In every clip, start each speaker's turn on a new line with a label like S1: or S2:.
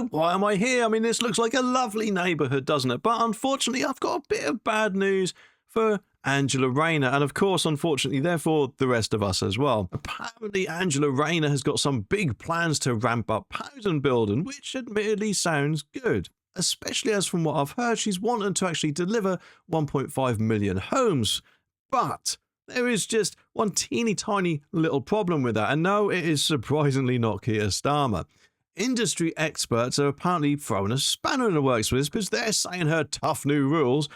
S1: so why am I here? I mean, this looks like a lovely neighbourhood, doesn't it? But unfortunately, I've got a bit of bad news for Angela Rayner, and of course, unfortunately, therefore, the rest of us as well. Apparently, Angela Rayner has got some big plans to ramp up housing building, which admittedly sounds good. Especially as from what I've heard, she's wanting to actually deliver 1.5 million homes. But there is just one teeny tiny little problem with that, and no, it is surprisingly not Keir Starmer. Industry experts are apparently throwing a spanner in the works with this because they're saying her tough new rules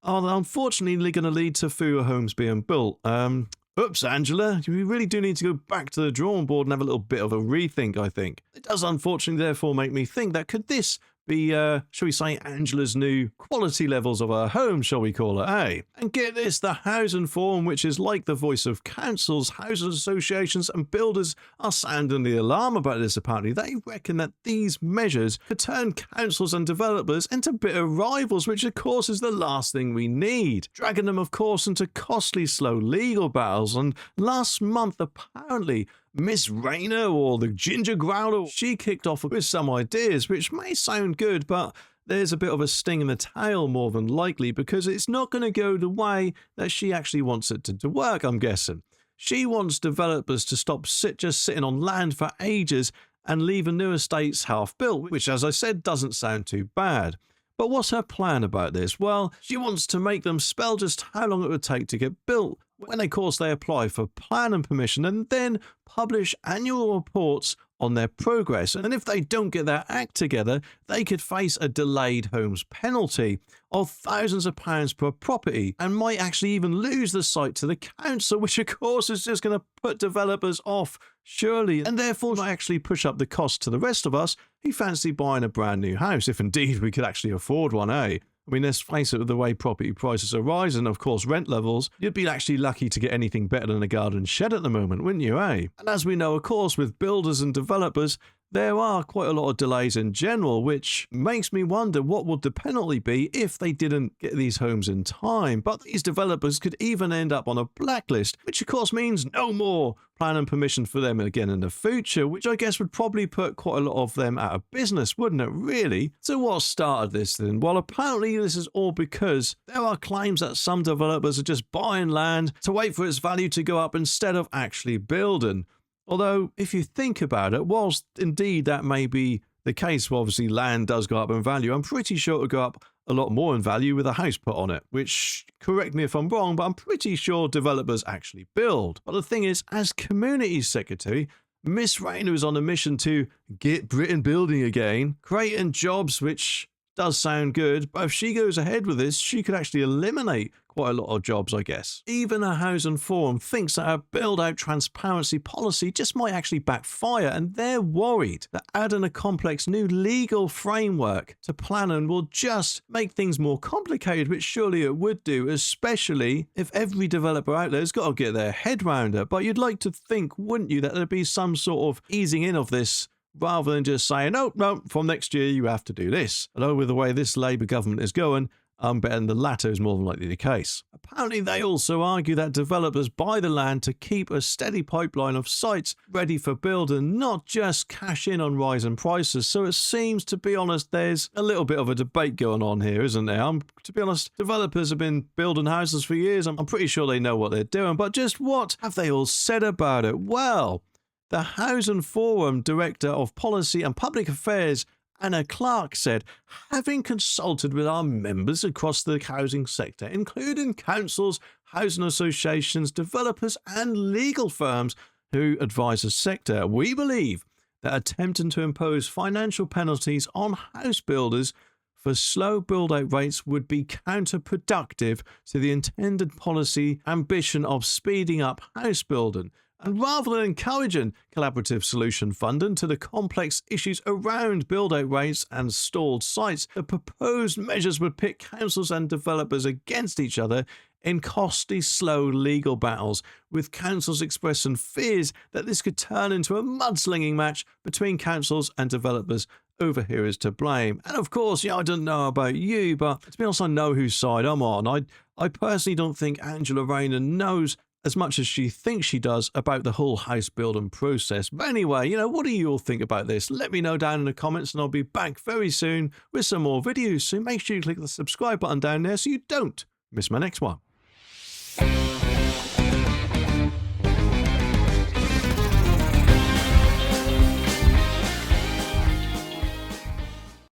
S1: are unfortunately going to lead to fewer homes being built. Oops, Angela, we really do need to go back to the drawing board and have a little bit of a rethink, I think. It does unfortunately therefore make me think that could this be, shall we say, Angela's new quality levels of her home, shall we call it, eh? And get this, the Housing Forum, which is like the voice of councils, housing associations and builders, are sounding the alarm about this apparently. They reckon that these measures could turn councils and developers into bitter rivals, which of course is the last thing we need. Dragging them, of course, into costly, slow legal battles. And last month, apparently, Miss Rayner, or the Ginger Growler, she kicked off with some ideas which may sound good, but there's a bit of a sting in the tail more than likely because it's not going to go the way that she actually wants it to work, I'm guessing. She wants developers to stop just sitting on land for ages and leaving new estates half built, which, as I said, doesn't sound too bad. But what's her plan about this? Well, she wants to make them spell just how long it would take to get built, when of course they apply for planning permission, and then publish annual reports on their progress. And if they don't get their act together, they could face a delayed homes penalty of thousands of pounds per property and might actually even lose the site to the council, which of course is just going to put developers off, surely, and therefore might actually push up the cost to the rest of us who fancy buying a brand new house, if indeed we could actually afford one, eh? I mean, let's face it, with the way property prices are rising, of course, rent levels, you'd be actually lucky to get anything better than a garden shed at the moment, wouldn't you, eh? And as we know, of course, with builders and developers, there are quite a lot of delays in general, which makes me wonder what would the penalty be if they didn't get these homes in time. But these developers could even end up on a blacklist, which of course means no more planning permission for them again in the future, which I guess would probably put quite a lot of them out of business, wouldn't it, really? So what started this then? Well, apparently this is all because there are claims that some developers are just buying land to wait for its value to go up instead of actually building. Although, if you think about it, whilst indeed that may be the case, well, obviously land does go up in value, I'm pretty sure it'll go up a lot more in value with a house put on it, which, correct me if I'm wrong, but I'm pretty sure developers actually build. But the thing is, as Community Secretary, Miss Rayner is on a mission to get Britain building again, creating jobs, which does sound good, but if she goes ahead with this, she could actually eliminate quite a lot of jobs, I guess. Even a Housing Forum thinks that her build-out transparency policy just might actually backfire, and they're worried that adding a complex new legal framework to planning will just make things more complicated, which surely it would do, especially if every developer out there has got to get their head round it. But you'd like to think, wouldn't you, that there'd be some sort of easing in of this, rather than just saying, oh, no, from next year you have to do this. Although with the way this Labour government is going, I'm betting the latter is more than likely the case. Apparently they also argue that developers buy the land to keep a steady pipeline of sites ready for build and not just cash in on rising prices. So it seems, to be honest, there's a little bit of a debate going on here, isn't there? To be honest, developers have been building houses for years. I'm pretty sure they know what they're doing, but just what have they all said about it? Well, the Housing Forum Director of Policy and Public Affairs, Anna Clark, said, having consulted with our members across the housing sector, including councils, housing associations, developers and legal firms who advise the sector, we believe that attempting to impose financial penalties on house builders for slow build-out rates would be counterproductive to the intended policy ambition of speeding up house building. And rather than encouraging collaborative solution funding to the complex issues around build-out rates and stalled sites, the proposed measures would pit councils and developers against each other in costly, slow legal battles, with councils expressing fears that this could turn into a mudslinging match between councils and developers over who is to blame. And of course, I don't know about you, but to be honest, I know whose side I'm on. I personally don't think Angela Rayner knows as much as she thinks she does about the whole house building process. But anyway, what do you all think about this? Let me know down in the comments, and I'll be back very soon with some more videos. So make sure you click the subscribe button down there so you don't miss my next one.